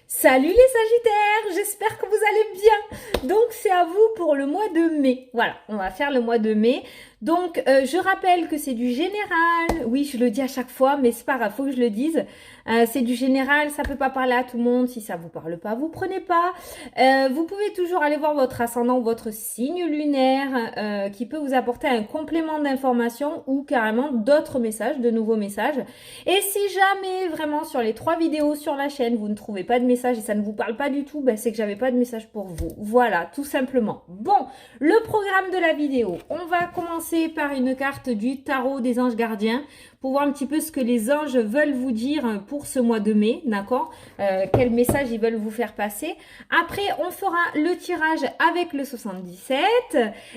Salut les Sagittaires, j'espère que vous allez bien. Donc c'est à vous pour le mois de mai. Voilà, on va faire le mois de mai. Donc je rappelle que c'est du général. Oui, je le dis à chaque fois, mais c'est pas grave, faut que je le dise. C'est du général, ça peut pas parler à tout le monde. Si ça vous parle pas, vous prenez pas. Vous pouvez toujours aller voir votre ascendant ou votre signe lunaire qui peut vous apporter un complément d'information ou carrément d'autres messages, de nouveaux messages. Et si jamais vraiment sur les 3 vidéos sur la chaîne, vous ne trouvez pas de message et ça ne vous parle pas du tout, ben c'est que j'avais pas de message pour vous. Voilà, tout simplement. Bon, le programme de la vidéo. On va commencer par une carte du tarot des anges gardiens pour voir un petit peu ce que les anges veulent vous dire pour ce mois de mai, d'accord? Quel message ils veulent vous faire passer. Après, on fera le tirage avec le 77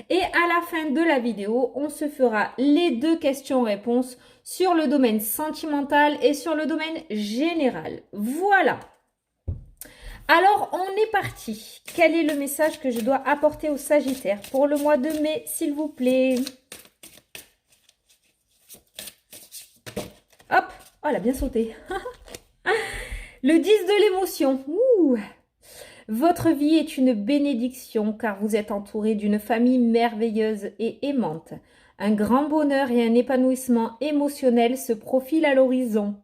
et à la fin de la vidéo, on se fera les 2 questions-réponses sur le domaine sentimental et sur le domaine général. Voilà. Alors, on est parti. Quel est le message que je dois apporter aux Sagittaires pour le mois de mai, s'il vous plaît? Hop. Oh, elle a bien sauté. Le 10 de l'émotion. Ouh. Votre vie est une bénédiction car vous êtes entouré d'une famille merveilleuse et aimante. Un grand bonheur et un épanouissement émotionnel se profilent à l'horizon.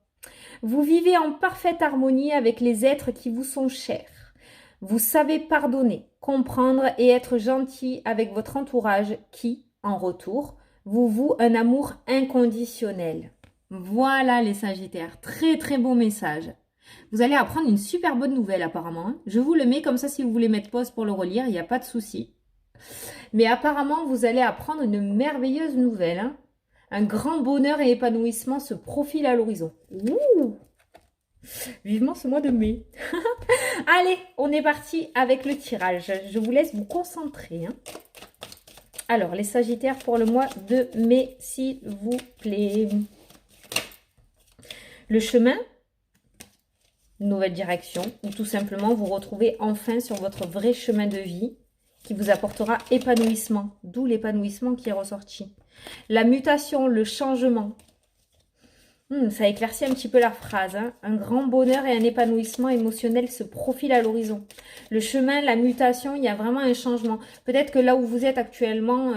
Vous vivez en parfaite harmonie avec les êtres qui vous sont chers. Vous savez pardonner, comprendre et être gentil avec votre entourage qui, en retour, vous voue un amour inconditionnel. Voilà les Sagittaires, très très beau message. Vous allez apprendre une super bonne nouvelle apparemment. Je vous le mets comme ça si vous voulez mettre pause pour le relire, il n'y a pas de souci. Mais apparemment, vous allez apprendre une merveilleuse nouvelle. Hein. Un grand bonheur et épanouissement se profilent à l'horizon. Ouh! Vivement ce mois de mai. Allez, on est parti avec le tirage. Je vous laisse vous concentrer. Hein. Alors, les Sagittaires pour le mois de mai, s'il vous plaît. Le chemin, une nouvelle direction, ou tout simplement vous retrouvez enfin sur votre vrai chemin de vie qui vous apportera épanouissement, d'où l'épanouissement qui est ressorti. La mutation, le changement. Ça éclaircit un petit peu la phrase. Hein. Un grand bonheur et un épanouissement émotionnel se profilent à l'horizon. Le chemin, la mutation, il y a vraiment un changement. Peut-être que là où vous êtes actuellement,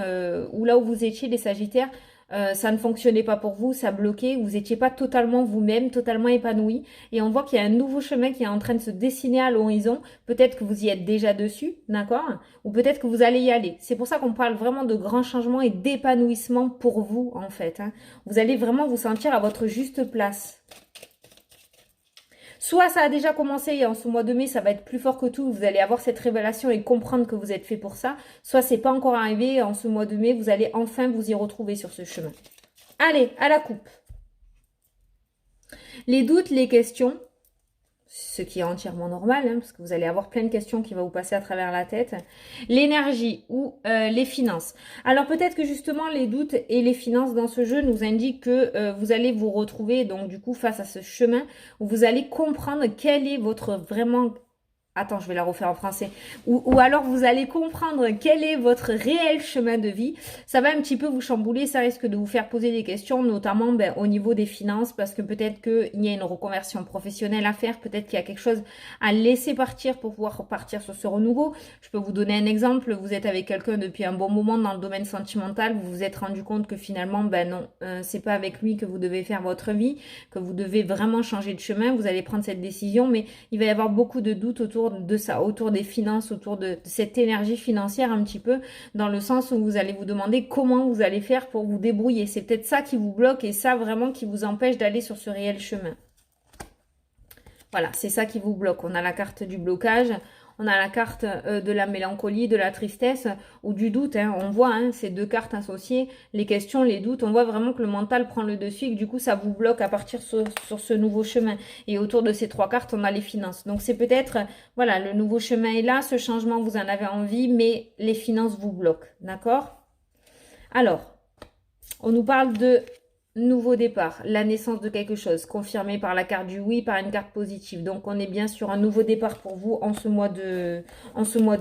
ou là où vous étiez les Sagittaires, ça ne fonctionnait pas pour vous, ça bloquait, vous n'étiez pas totalement vous-même, totalement épanoui. Et on voit qu'il y a un nouveau chemin qui est en train de se dessiner à l'horizon. Peut-être que vous y êtes déjà dessus, d'accord? Ou peut-être que vous allez y aller. C'est pour ça qu'on parle vraiment de grands changements et d'épanouissement pour vous, en fait. Hein. Vous allez vraiment vous sentir à votre juste place. Soit ça a déjà commencé et en ce mois de mai, ça va être plus fort que tout. Vous allez avoir cette révélation et comprendre que vous êtes fait pour ça. Soit c'est pas encore arrivé et en ce mois de mai, vous allez enfin vous y retrouver sur ce chemin. Allez, à la coupe. Les doutes, les questions, ce qui est entièrement normal, hein, parce que vous allez avoir plein de questions qui vont vous passer à travers la tête. L'énergie ou les finances. Alors peut-être que justement les doutes et les finances dans ce jeu nous indiquent que vous allez vous retrouver donc du coup face à ce chemin où vous allez comprendre quel est votre vraiment... Attends, je vais la refaire en français. Ou alors vous allez comprendre quel est votre réel chemin de vie. Ça va un petit peu vous chambouler, ça risque de vous faire poser des questions, notamment au niveau des finances, parce que peut-être qu'il y a une reconversion professionnelle à faire, peut-être qu'il y a quelque chose à laisser partir pour pouvoir partir sur ce renouveau. Je peux vous donner un exemple, vous êtes avec quelqu'un depuis un bon moment dans le domaine sentimental, vous vous êtes rendu compte que finalement, non, c'est pas avec lui que vous devez faire votre vie, que vous devez vraiment changer de chemin, vous allez prendre cette décision, mais il va y avoir beaucoup de doutes autour de ça, autour des finances, autour de cette énergie financière un petit peu, dans le sens où vous allez vous demander comment vous allez faire pour vous débrouiller. C'est peut-être ça qui vous bloque et ça vraiment qui vous empêche d'aller sur ce réel chemin. Voilà, c'est ça qui vous bloque. On a la carte du blocage, on a la carte de la mélancolie, de la tristesse ou du doute. Hein. On voit ces 2 cartes associées, les questions, les doutes. On voit vraiment que le mental prend le dessus et que du coup, ça vous bloque à partir sur ce nouveau chemin. Et autour de ces 3 cartes, on a les finances. Donc, c'est peut-être, voilà, le nouveau chemin est là, ce changement, vous en avez envie, mais les finances vous bloquent. D'accord? Alors, on nous parle de... nouveau départ, la naissance de quelque chose, confirmé par la carte du oui, par une carte positive. Donc, on est bien sur un nouveau départ pour vous en ce mois de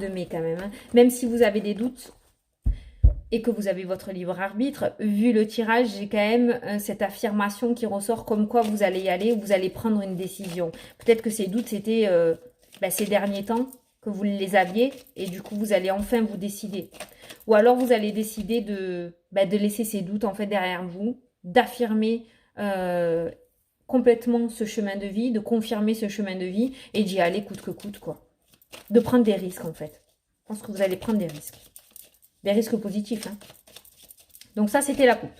mai quand même. Hein. Même si vous avez des doutes et que vous avez votre libre arbitre, vu le tirage, j'ai quand même cette affirmation qui ressort comme quoi vous allez y aller ou vous allez prendre une décision. Peut-être que ces doutes, c'était ben, ces derniers temps que vous les aviez et du coup, vous allez enfin vous décider. Ou alors, vous allez décider de laisser ces doutes en fait derrière vous, d'affirmer complètement ce chemin de vie, de confirmer ce chemin de vie et d'y aller coûte que coûte, quoi. De prendre des risques, en fait. Je pense que vous allez prendre des risques. Des risques positifs, hein. Donc ça, c'était la coupe.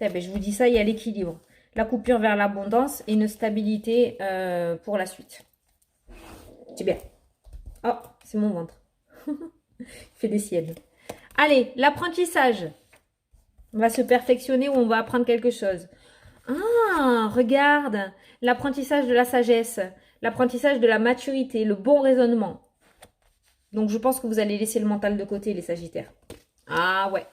Ben, je vous dis ça, il y a l'équilibre. La coupure vers l'abondance et une stabilité pour la suite. C'est bien. Oh, c'est mon ventre. Il fait des siennes. Allez, l'apprentissage. On va se perfectionner ou on va apprendre quelque chose. Ah, regarde. L'apprentissage de la sagesse. L'apprentissage de la maturité. Le bon raisonnement. Donc, je pense que vous allez laisser le mental de côté, les Sagittaires. Ah ouais.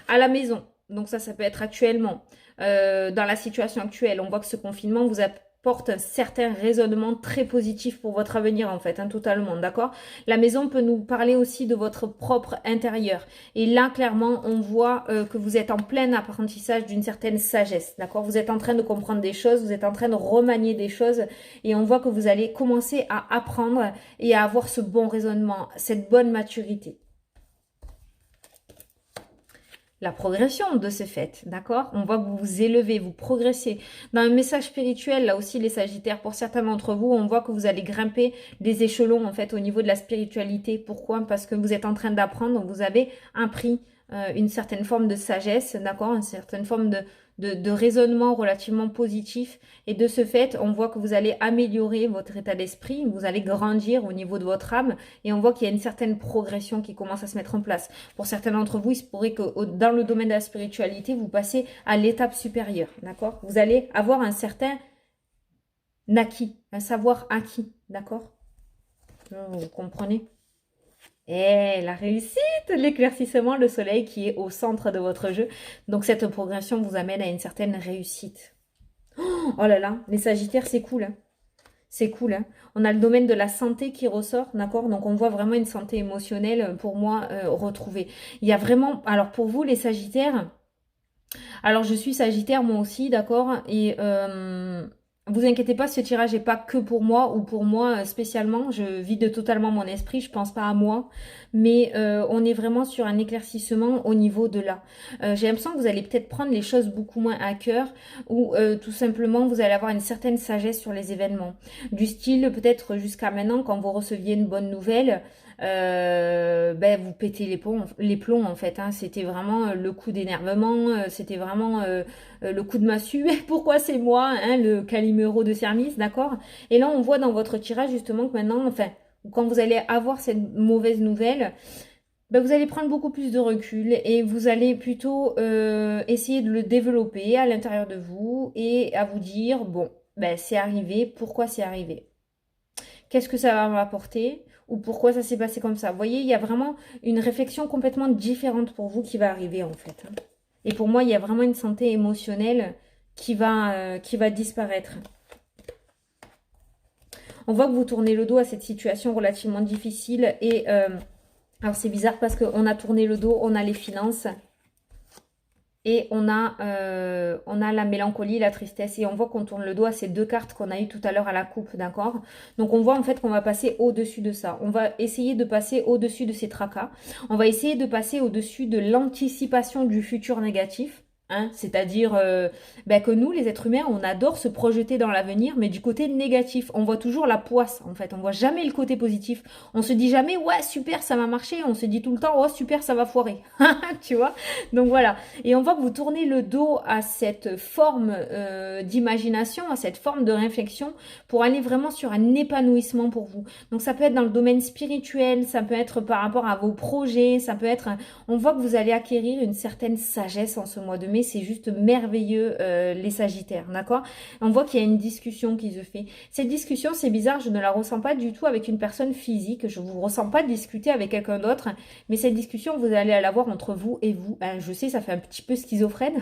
À la maison. Donc ça peut être actuellement. Dans la situation actuelle, on voit que ce confinement vous apporte un certain raisonnement très positif pour votre avenir en fait, hein, totalement, d'accord. La maison peut nous parler aussi de votre propre intérieur. Et là, clairement, on voit que vous êtes en plein apprentissage d'une certaine sagesse, d'accord. Vous êtes en train de comprendre des choses, vous êtes en train de remanier des choses et on voit que vous allez commencer à apprendre et à avoir ce bon raisonnement, cette bonne maturité. La progression de ce fait, d'accord? On voit que vous vous élevez, vous progressez. Dans un message spirituel, là aussi les Sagittaires, pour certains d'entre vous, on voit que vous allez grimper des échelons en fait au niveau de la spiritualité. Pourquoi? Parce que vous êtes en train d'apprendre, vous avez appris une certaine forme de sagesse, d'accord? Une certaine forme de raisonnement relativement positif. Et de ce fait, on voit que vous allez améliorer votre état d'esprit, vous allez grandir au niveau de votre âme et on voit qu'il y a une certaine progression qui commence à se mettre en place. Pour certains d'entre vous, il se pourrait que dans le domaine de la spiritualité, vous passez à l'étape supérieure, d'accord? Vous allez avoir un certain acquis, un savoir acquis, d'accord? Vous comprenez? Et la réussite, l'éclaircissement, le soleil qui est au centre de votre jeu. Donc cette progression vous amène à une certaine réussite. Oh là là, les Sagittaires, c'est cool. Hein. C'est cool. Hein. On a le domaine de la santé qui ressort, d'accord? Donc on voit vraiment une santé émotionnelle, pour moi, retrouvée. Il y a vraiment... Alors pour vous, les Sagittaires... Alors je suis Sagittaire, moi aussi, d'accord? Et... vous inquiétez pas, ce tirage n'est pas que pour moi ou pour moi spécialement. Je vide totalement mon esprit, je pense pas à moi. Mais on est vraiment sur un éclaircissement au niveau de là. J'ai l'impression que vous allez peut-être prendre les choses beaucoup moins à cœur ou tout simplement vous allez avoir une certaine sagesse sur les événements. Du style peut-être jusqu'à maintenant quand vous receviez une bonne nouvelle, vous pétez les plombs en fait. Hein. C'était vraiment le coup d'énervement, c'était vraiment le coup de massue. Pourquoi c'est moi, hein, le Calimero de Cermis, d'accord? Et là on voit dans votre tirage justement que maintenant, enfin, quand vous allez avoir cette mauvaise nouvelle, vous allez prendre beaucoup plus de recul et vous allez plutôt essayer de le développer à l'intérieur de vous et à vous dire, bon, c'est arrivé, pourquoi c'est arrivé? Qu'est-ce que ça va m'apporter? Ou pourquoi ça s'est passé comme ça? Vous voyez, il y a vraiment une réflexion complètement différente pour vous qui va arriver en fait. Hein. Et pour moi, il y a vraiment une santé émotionnelle qui va disparaître. On voit que vous tournez le dos à cette situation relativement difficile. Et alors c'est bizarre parce qu'on a tourné le dos, on a les finances. Et on a la mélancolie, la tristesse. Et on voit qu'on tourne le dos à ces deux cartes qu'on a eues tout à l'heure à la coupe, d'accord? Donc on voit en fait qu'on va passer au-dessus de ça. On va essayer de passer au-dessus de ces tracas. On va essayer de passer au-dessus de l'anticipation du futur négatif. Hein, c'est-à-dire que nous, les êtres humains, on adore se projeter dans l'avenir, mais du côté négatif. On voit toujours la poisse, en fait. On voit jamais le côté positif. On se dit jamais, ouais, super, ça va marcher. On se dit tout le temps, oh, super, ça va foirer. Tu vois? Donc voilà. Et on voit que vous tournez le dos à cette forme d'imagination, à cette forme de réflexion pour aller vraiment sur un épanouissement pour vous. Donc ça peut être dans le domaine spirituel, ça peut être par rapport à vos projets, ça peut être... On voit que vous allez acquérir une certaine sagesse en ce mois de mai. C'est juste merveilleux les Sagittaires, d'accord? On voit qu'il y a une discussion qui se fait. Cette discussion, c'est bizarre, je ne la ressens pas du tout avec une personne physique. Je ne vous ressens pas discuter avec quelqu'un d'autre. Mais cette discussion, vous allez l'avoir entre vous et vous. Je sais, ça fait un petit peu schizophrène.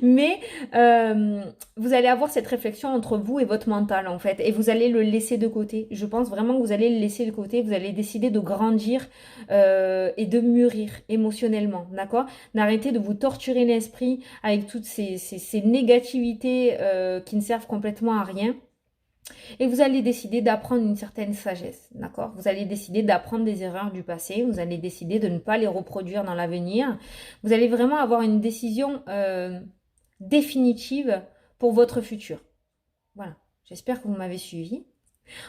Mais vous allez avoir cette réflexion entre vous et votre mental en fait et vous allez le laisser de côté. Je pense vraiment que vous allez le laisser de côté, vous allez décider de grandir et de mûrir émotionnellement, d'accord? D'arrêter de vous torturer l'esprit avec toutes ces négativités qui ne servent complètement à rien. Et vous allez décider d'apprendre une certaine sagesse, d'accord? Vous allez décider d'apprendre des erreurs du passé, vous allez décider de ne pas les reproduire dans l'avenir. Vous allez vraiment avoir une décision définitive pour votre futur. Voilà, j'espère que vous m'avez suivi.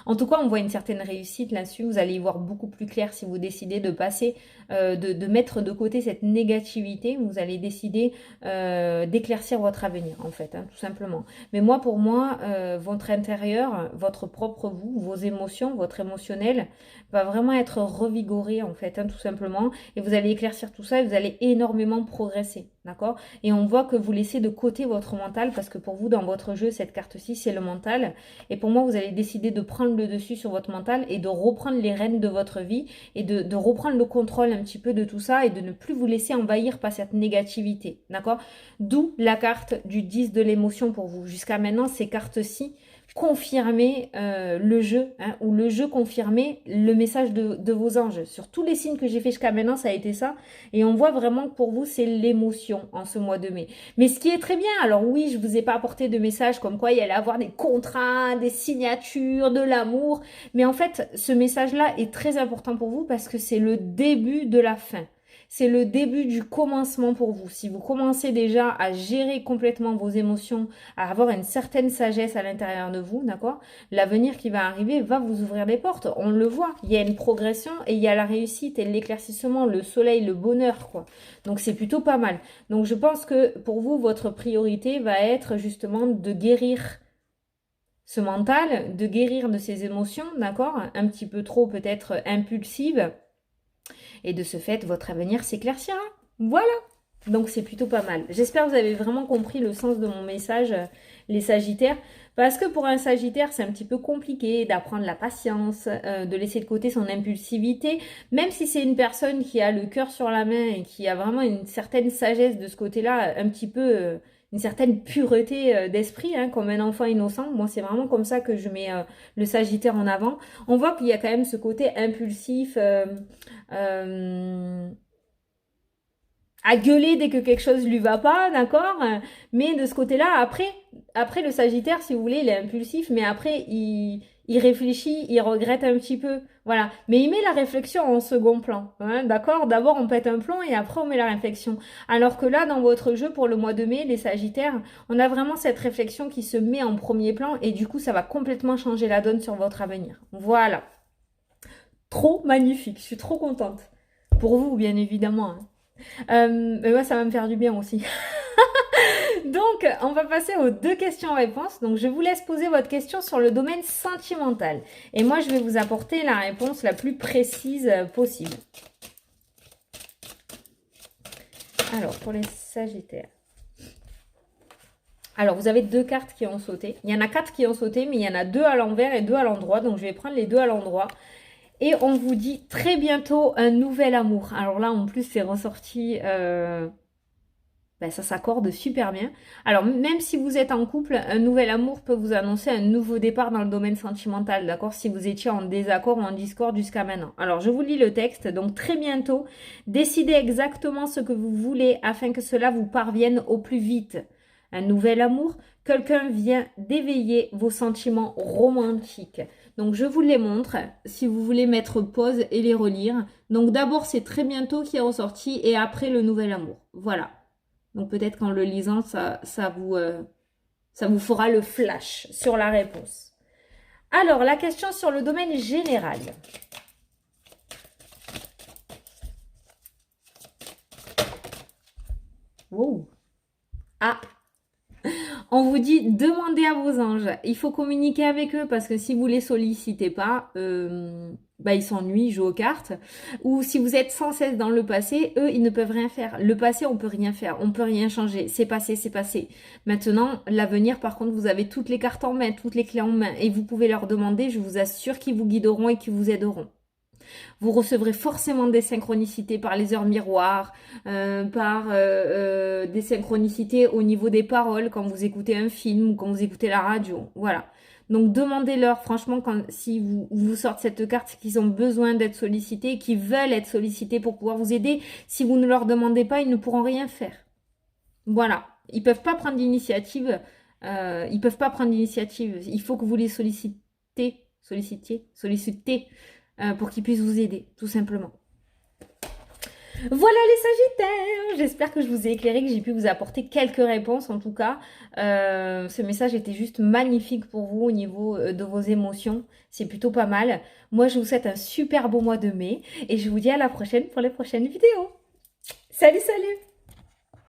En tout cas, on voit une certaine réussite là-dessus. Vous allez y voir beaucoup plus clair si vous décidez de passer, de mettre de côté cette négativité. Vous allez décider d'éclaircir votre avenir, en fait, hein, tout simplement. Mais moi, pour moi, votre intérieur, votre propre vous, vos émotions, votre émotionnel va vraiment être revigoré, en fait, hein, tout simplement. Et vous allez éclaircir tout ça et vous allez énormément progresser, d'accord? Et on voit que vous laissez de côté votre mental parce que pour vous, dans votre jeu, cette carte-ci, c'est le mental. Et pour moi, vous allez décider de prendre le dessus sur votre mental et de reprendre les rênes de votre vie et de reprendre le contrôle un petit peu de tout ça et de ne plus vous laisser envahir par cette négativité, d'accord? D'où la carte du 10 de l'émotion pour vous. Jusqu'à maintenant, ces cartes-ci confirmer le jeu, hein, ou le jeu confirmer le message de vos anges. Sur tous les signes que j'ai fait jusqu'à maintenant, ça a été ça. Et on voit vraiment que pour vous, c'est l'émotion en ce mois de mai. Mais ce qui est très bien, alors oui, je vous ai pas apporté de message comme quoi il y allait avoir des contrats, des signatures, de l'amour. Mais en fait, ce message-là est très important pour vous parce que c'est le début de la fin. C'est le début du commencement pour vous. Si vous commencez déjà à gérer complètement vos émotions, à avoir une certaine sagesse à l'intérieur de vous, d'accord? L'avenir qui va arriver va vous ouvrir des portes. On le voit. Il y a une progression et il y a la réussite et l'éclaircissement, le soleil, le bonheur, quoi. Donc c'est plutôt pas mal. Donc je pense que pour vous, votre priorité va être justement de guérir ce mental, de guérir de ces émotions, d'accord? Un petit peu trop peut-être impulsives. Et de ce fait, votre avenir s'éclaircira. Voilà. Donc c'est plutôt pas mal. J'espère que vous avez vraiment compris le sens de mon message, les Sagittaires. Parce que pour un Sagittaire, c'est un petit peu compliqué d'apprendre la patience, de laisser de côté son impulsivité. Même si c'est une personne qui a le cœur sur la main et qui a vraiment une certaine sagesse de ce côté-là, un petit peu une certaine pureté d'esprit, hein, comme un enfant innocent. Moi, c'est vraiment comme ça que je mets le Sagittaire en avant. On voit qu'il y a quand même ce côté impulsif, à gueuler dès que quelque chose lui va pas, d'accord? Mais de ce côté-là, après le Sagittaire, si vous voulez, il est impulsif, mais après, il réfléchit, il regrette un petit peu. Voilà. Mais il met la réflexion en second plan, hein, d'accord? D'abord, on pète un plomb et après, on met la réflexion. Alors que là, dans votre jeu, pour le mois de mai, les Sagittaires, on a vraiment cette réflexion qui se met en premier plan et du coup, ça va complètement changer la donne sur votre avenir. Voilà. Trop magnifique. Je suis trop contente. Pour vous, bien évidemment, hein. Mais moi, ça va me faire du bien aussi. Donc, on va passer aux 2 questions-réponses. Donc, je vous laisse poser votre question sur le domaine sentimental. Et moi, je vais vous apporter la réponse la plus précise possible. Alors, pour les Sagittaires. Alors, vous avez 2 cartes qui ont sauté. Il y en a 4 qui ont sauté, mais il y en a 2 à l'envers et 2 à l'endroit. Donc, je vais prendre les 2 à l'endroit. Et on vous dit très bientôt un nouvel amour. Alors là, en plus, c'est ressorti... ça s'accorde super bien. Alors, même si vous êtes en couple, un nouvel amour peut vous annoncer un nouveau départ dans le domaine sentimental, d'accord? Si vous étiez en désaccord ou en discorde jusqu'à maintenant. Alors, je vous lis le texte. Donc, très bientôt, décidez exactement ce que vous voulez afin que cela vous parvienne au plus vite. Un nouvel amour, quelqu'un vient d'éveiller vos sentiments romantiques. Donc, je vous les montre si vous voulez mettre pause et les relire. Donc, d'abord, c'est très bientôt qui est ressorti et après, le nouvel amour. Voilà. Donc, peut-être qu'en le lisant, ça vous fera le flash sur la réponse. Alors, la question sur le domaine général. Wow. Ah, on vous dit, demandez à vos anges. Il faut communiquer avec eux parce que si vous les sollicitez pas, ils s'ennuient, ils jouent aux cartes. Ou si vous êtes sans cesse dans le passé, eux, ils ne peuvent rien faire. Le passé, on peut rien faire, on peut rien changer. C'est passé, c'est passé. Maintenant, l'avenir, par contre, vous avez toutes les cartes en main, toutes les clés en main. Et vous pouvez leur demander, je vous assure qu'ils vous guideront et qu'ils vous aideront. Vous recevrez forcément des synchronicités par les heures miroirs, par des synchronicités au niveau des paroles quand vous écoutez un film ou quand vous écoutez la radio. Voilà. Donc demandez-leur, franchement, si vous sortez cette carte, c'est qu'ils ont besoin d'être sollicités, qu'ils veulent être sollicités pour pouvoir vous aider. Si vous ne leur demandez pas, ils ne pourront rien faire. Voilà. Ils peuvent pas prendre d'initiative Ils peuvent pas prendre l'initiative. Il faut que vous les sollicitez pour qu'ils puissent vous aider, tout simplement. Voilà les Sagittaires. J'espère que je vous ai éclairé, que j'ai pu vous apporter quelques réponses en tout cas. Ce message était juste magnifique pour vous au niveau de vos émotions. C'est plutôt pas mal. Moi, je vous souhaite un super beau mois de mai et je vous dis à la prochaine pour les prochaines vidéos. Salut, salut!